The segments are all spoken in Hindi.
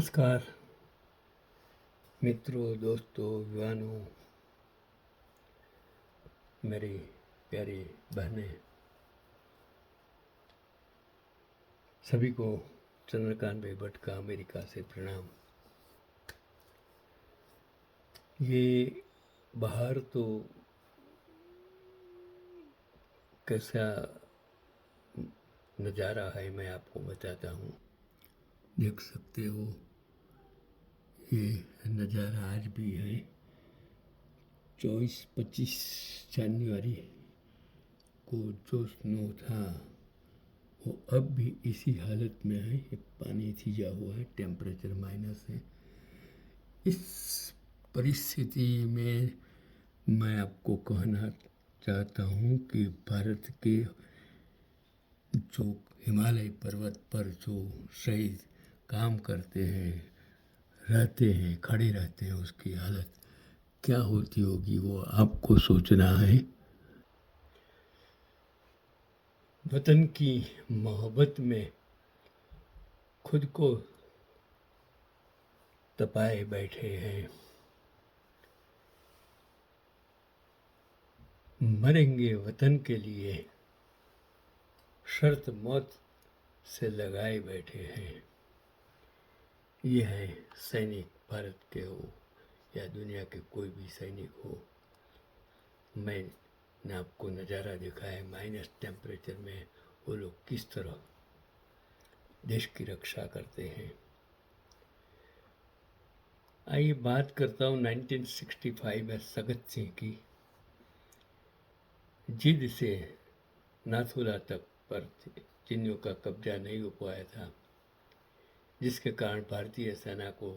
नमस्कार मित्रों, दोस्तों, युवानों, मेरी प्यारी बहनें, सभी को चंद्रकांत भाई भट्ट का अमेरिका से प्रणाम। ये बाहर तो कैसा नज़ारा है मैं आपको बताता हूँ। देख सकते हो ये नज़ारा आज भी है। 24-25 जनवरी को जो स्नो था वो अब भी इसी हालत में है। ये पानी थीजा हुआ है, टेम्परेचर माइनस है। इस परिस्थिति में मैं आपको कहना चाहता हूँ कि भारत के जो हिमालय पर्वत पर जो शहीद काम करते हैं, रहते हैं, खड़े रहते हैं, उसकी हालत क्या होती होगी वो आपको सोचना है। वतन की मोहब्बत में खुद को तपाए बैठे हैं, मरेंगे वतन के लिए, शर्त मौत से लगाए बैठे हैं। ये है सैनिक, भारत के हो या दुनिया के कोई भी सैनिक हो। मैंने आपको नज़ारा दिखाया है माइनस टेम्परेचर में वो लोग किस तरह देश की रक्षा करते हैं। आइए बात करता हूँ 1965 में सगत सिंह की। जिद से नाथुला तक पर चिन्हों का कब्जा नहीं हो पाया था, जिसके कारण भारतीय सेना को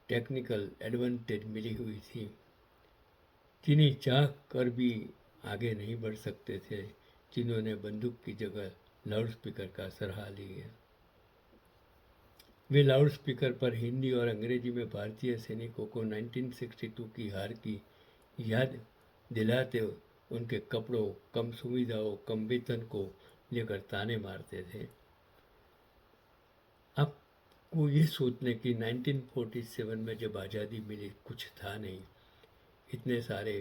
टेक्निकल एडवांटेज मिली हुई थी। चीनी चाह कर भी आगे नहीं बढ़ सकते थे। चीनों ने बंदूक की जगह लाउड स्पीकर का सहारा लिया। वे लाउड स्पीकर पर हिंदी और अंग्रेजी में भारतीय सैनिकों को 1962 की हार की याद दिलाते उनके कपड़ों, कम सुविधाओं, कम वेतन को लेकर ताने मारते थे। आपको ये सोचने की 1947 में जब आज़ादी मिली कुछ था नहीं, इतने सारे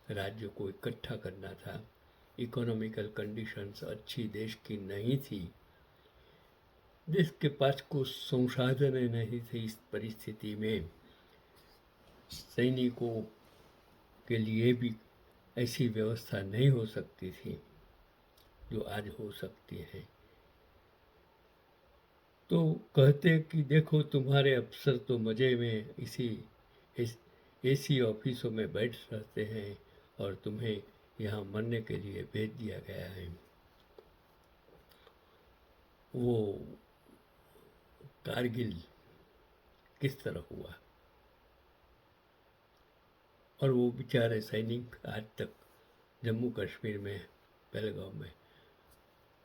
राज्यों को इकट्ठा करना था, इकोनॉमिकल कंडीशंस अच्छी देश की नहीं थी, देश के पास कुछ संसाधन नहीं थे। इस परिस्थिति में सैनिकों के लिए भी ऐसी व्यवस्था नहीं हो सकती थी जो आज हो सकती है। तो कहते कि देखो तुम्हारे अफसर तो मज़े में इसी एसी ऑफिसों में बैठ रहते हैं और तुम्हें यहाँ मरने के लिए भेज दिया गया है। वो कारगिल किस तरह हुआ और वो बेचारे सैनिक आज तक जम्मू कश्मीर में पहलगाम में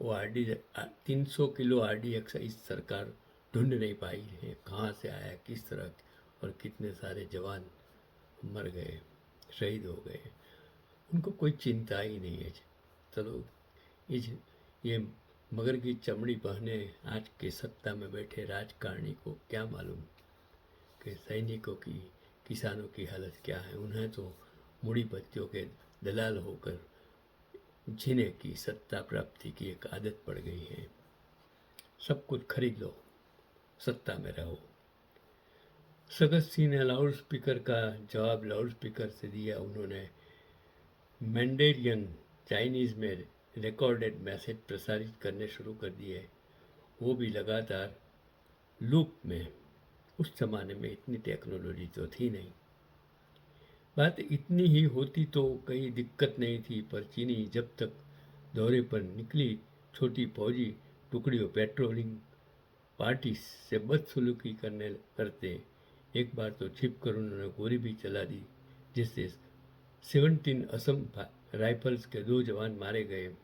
वो 300 किलो RDX इस सरकार ढूंढ नहीं पाई है, कहाँ से आया, किस तरह, और कितने सारे जवान मर गए, शहीद हो गए। उनको कोई चिंता ही नहीं है। चलो ये मगर की चमड़ी पहने आज के सत्ता में बैठे राजकारणी को क्या मालूम कि सैनिकों की, किसानों की हालत क्या है। उन्हें तो मुड़ी पत्तियों के दलाल होकर जीने की, सत्ता प्राप्ति की एक आदत पड़ गई है। सब कुछ खरीद लो, सत्ता में रहो। सगत सिंह ने लाउड स्पीकर का जवाब लाउड स्पीकर से दिया। उन्होंने मैंडेरियन चाइनीज़ में रिकॉर्डेड मैसेज प्रसारित करने शुरू कर दिए, वो भी लगातार लूप में। उस जमाने में इतनी टेक्नोलॉजी तो थी नहीं। बात इतनी ही होती तो कहीं दिक्कत नहीं थी, पर चीनी जब तक दौरे पर निकली, छोटी फौजी टुकड़ियों पेट्रोलिंग पार्टी से बदसलूकी करते। एक बार तो छिप कर उन्होंने गोली भी चला दी, जिससे 17 असम राइफल्स के 2 जवान मारे गए।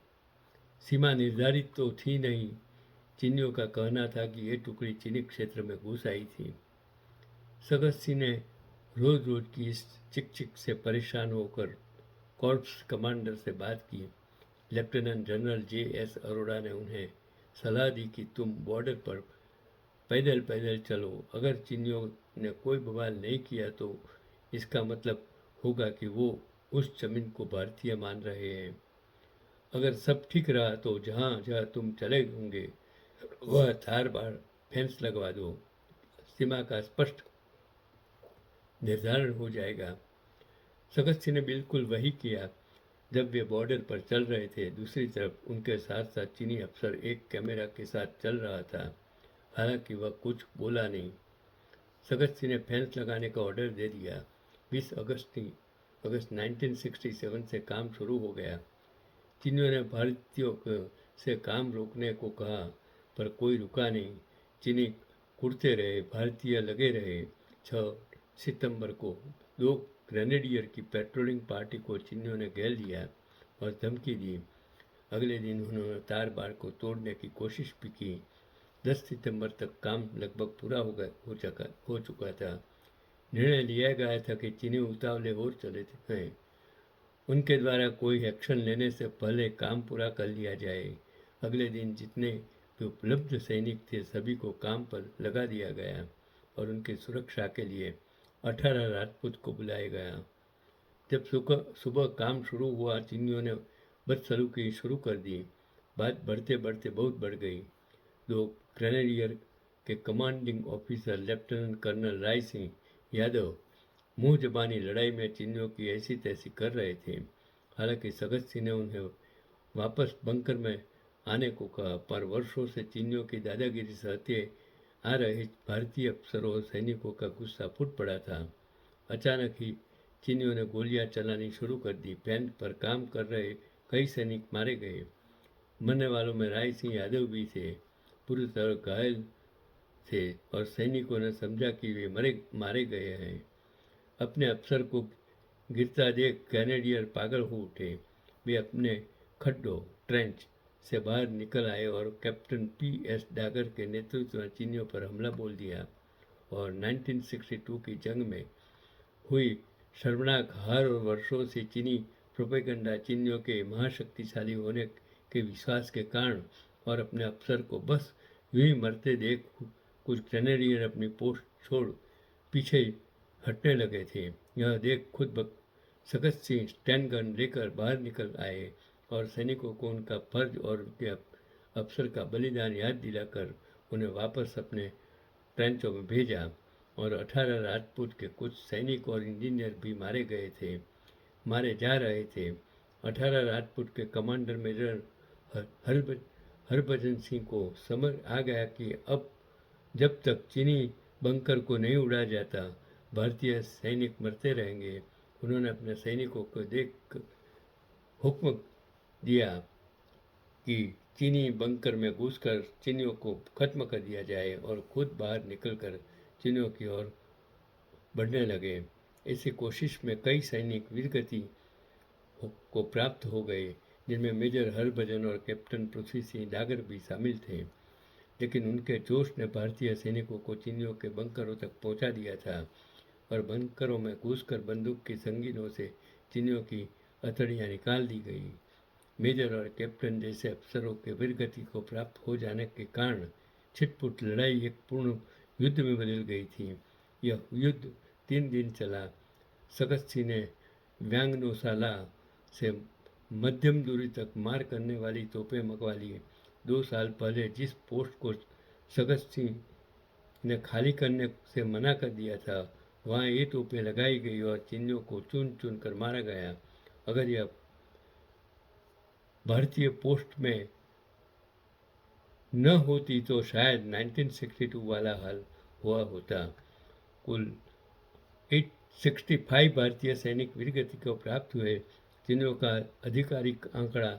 सीमा निर्धारित तो थी नहीं। चीनियों का कहना था कि ये टुकड़ी चीनी क्षेत्र में घुस आई थी। सगत सिंह ने रोज रोज की इस चिक चिक से परेशान होकर कॉर्प्स कमांडर से बात की। लेफ्टिनेंट जनरल JS अरोड़ा ने उन्हें सलाह दी कि तुम बॉर्डर पर पैदल पैदल चलो। अगर चीनियों ने कोई बवाल नहीं किया तो इसका मतलब होगा कि वो उस जमीन को भारतीय मान रहे हैं। अगर सब ठीक रहा तो जहाँ जहाँ तुम चले होंगे वह थार बार फेंस लगवा दो, सीमा का स्पष्ट निर्धारण हो जाएगा। भगत सिंह ने बिल्कुल वही किया। जब वे बॉर्डर पर चल रहे थे, दूसरी तरफ उनके साथ साथ चीनी अफसर एक कैमरा के साथ चल रहा था। हालांकि वह कुछ बोला नहीं। भगत सिंह ने फेंस लगाने का ऑर्डर दे दिया। 20 अगस्त 1967 से काम शुरू हो गया। चीनियों ने भारतीयों से काम रोकने को कहा, पर कोई रुका नहीं। चीनी कुड़ते रहे, भारतीय लगे रहे। 6 सितंबर को 2 ग्रेनेडियर की पेट्रोलिंग पार्टी को चीनियों ने घेर लिया और धमकी दी। अगले दिन उन्होंने तार बार को तोड़ने की कोशिश भी की। 10 सितंबर तक काम लगभग पूरा हो चुका था। निर्णय लिया गया था कि चीनी उतावले और चले हैं, उनके द्वारा कोई एक्शन लेने से पहले काम पूरा कर लिया जाए। अगले दिन जितने भी उपलब्ध सैनिक थे सभी को काम पर लगा दिया गया और उनकी सुरक्षा के लिए 18 राजपूत को बुलाया गया। जब सुबह काम शुरू हुआ, चीनियों ने बदसलूकी शुरू कर दी। बात बढ़ते बढ़ते बहुत बढ़ गई। 2 ग्रेनेडियर के commanding officer lieutenant colonel Rai Singh Yadav मुंह जबानी लड़ाई में चीनियों की ऐसी तैसी कर रहे थे। हालांकि भगत सिंह ने उन्हें वापस बंकर में आने को कहा, पर वर्षों से चीनियों की दादागिरी सहते आ रहे भारतीय अफसरों और सैनिकों का गुस्सा फूट पड़ा था। अचानक ही चीनियों ने गोलियां चलानी शुरू कर दी। फ्रंट पर काम कर रहे कई सैनिक मारे गए। मरने वालों में राय सिंह यादव भी थे। पूरी तरह घायल थे और सैनिकों ने समझा कि वे मारे गए हैं। अपने अफसर को गिरता देख कैनेडियर पागल हो उठे। वे अपने खड्डों ट्रेंच से बाहर निकल आए और कैप्टन P.S. डागर के नेतृत्व में चीनियों पर हमला बोल दिया और 1962 की जंग में हुई शर्मनाक हार और वर्षों से चीनी प्रोपेगेंडा चीनियों के महाशक्तिशाली होने के विश्वास के कारण और अपने अफसर को बस यूं ही मरते देख कुछ ग्रेनेडियर अपनी पोस्ट छोड़ पीछे हटने लगे थे। यह देख खुद भगत सिंह स्टैन गन लेकर बाहर निकल आए और सैनिकों को उनका फर्ज और उनके अफसर का बलिदान याद दिलाकर उन्हें वापस अपने ट्रेंचों में भेजा। और 18 राजपूत के कुछ सैनिक और इंजीनियर भी मारे जा रहे थे। 18 राजपूत के कमांडर मेजर हरभजन सिंह को समझ आ गया कि अब जब तक चीनी बंकर को नहीं उड़ा जाता भारतीय सैनिक मरते रहेंगे। उन्होंने अपने सैनिकों को देख हुक्म दिया कि चीनी बंकर में घुसकर चीनियों को खत्म कर दिया जाए और खुद बाहर निकलकर चीनियों की ओर बढ़ने लगे। इसी कोशिश में कई सैनिक वीरगति को प्राप्त हो गए, जिनमें मेजर हरभजन और कैप्टन पृथ्वी सिंह डागर भी शामिल थे। लेकिन उनके जोश ने भारतीय सैनिकों को चीनियों के बंकरों तक पहुंचा दिया था और बंकरों में घुसकर बंदूक की संगीनों से चीनियों की हथेलियां निकाल दी गई। मेजर और कैप्टन जैसे अफसरों के वीरगति को प्राप्त हो जाने के कारण छिटपुट लड़ाई एक पूर्ण युद्ध में बदल गई थी। यह युद्ध 3 दिन चला। भगत सिंह ने व्यांगनोसाला से मध्यम दूरी तक मार करने वाली तोपें मंगवा ली। 2 साल पहले जिस पोस्ट को भगत सिंह ने खाली करने से मना कर दिया था, वहाँ ये तोपें लगाई गई और चीनियों को चुन चुन कर मारा गया। अगर यह भारतीय पोस्ट में न होती तो शायद 1962 वाला हाल हुआ होता। कुल 865 भारतीय सैनिक वीरगति को प्राप्त हुए, जिन्हों का आधिकारिक आंकड़ा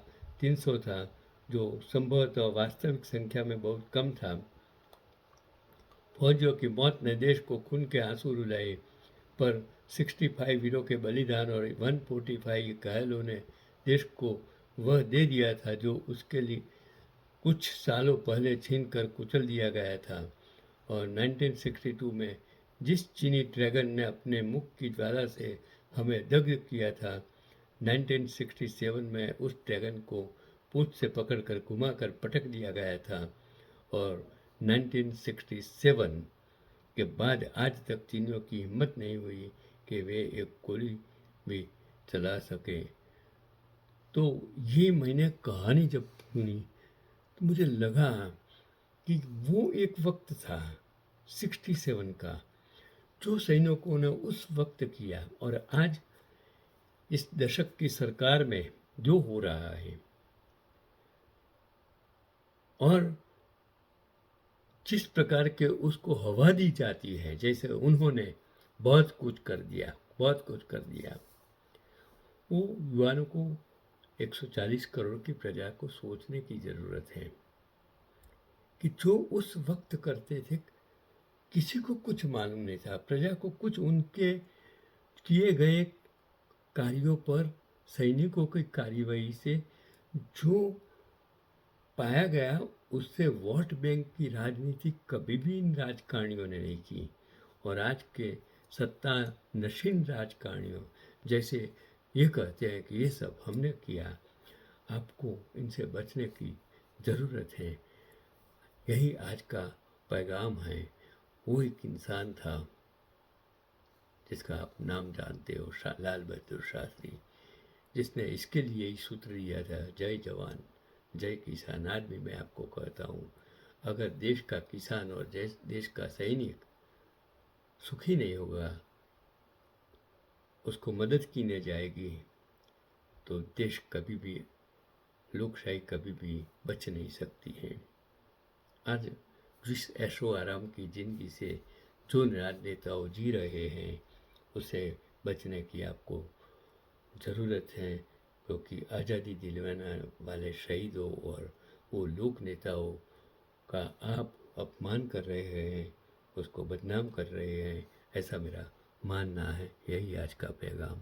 300 था, जो संभवतः वास्तविक संख्या में बहुत कम था। फौजियों की मौत ने देश को खून के आंसू रुलाए, पर 65 वीरों के बलिदान और 145 घायलों ने देश को वह दे दिया था जो उसके लिए कुछ सालों पहले छीन कर कुचल दिया गया था। और 1962 में जिस चीनी ड्रैगन ने अपने मुख की ज्वाला से हमें दग्ध किया था, 1967 में उस ड्रैगन को पूंछ से पकड़कर घुमाकर पटक दिया गया था और 1967 के बाद आज तक चीनियों की हिम्मत नहीं हुई कि वे एक गोली भी चला सके। तो ये मैंने कहानी जब सुनी तो मुझे लगा कि वो एक वक्त था 67 का, जो सैनिकों ने उस वक्त किया और आज इस दशक की सरकार में जो हो रहा है और जिस प्रकार के उसको हवा दी जाती है, जैसे उन्होंने बहुत कुछ कर दिया, बहुत कुछ कर दिया, वो युवाओं को 140 करोड़ की प्रजा को सोचने की ज़रूरत है कि जो उस वक्त करते थे किसी को कुछ मालूम नहीं था, प्रजा को कुछ उनके किए गए कार्यों पर सैनिकों की कार्रवाई से जो पाया गया उससे वोट बैंक की राजनीति कभी भी इन राजकारणियों ने नहीं की। और आज के सत्ता नशीन राजकारणियों जैसे ये कहते हैं कि ये सब हमने किया, आपको इनसे बचने की ज़रूरत है। यही आज का पैगाम है। वो एक इंसान था जिसका आप नाम जानते हो, लाल बहादुर शास्त्री, जिसने इसके लिए ही सूत्र दिया था, जय जवान जय किसान। आज भी मैं आपको कहता हूँ, अगर देश का किसान और देश का सैनिक सुखी नहीं होगा, उसको मदद की नहीं जाएगी, तो देश कभी भी, लोकशाही कभी भी बच नहीं सकती है। आज जिस ऐशो आराम की ज़िंदगी से जो राजनेताओं जी रहे हैं, उससे बचने की आपको ज़रूरत है, क्योंकि आज़ादी दिलवाने वाले शहीदों और वो लोक नेताओं का आप अपमान कर रहे हैं, उसको बदनाम कर रहे हैं, ऐसा मेरा मानना है। यही आज का पैगाम।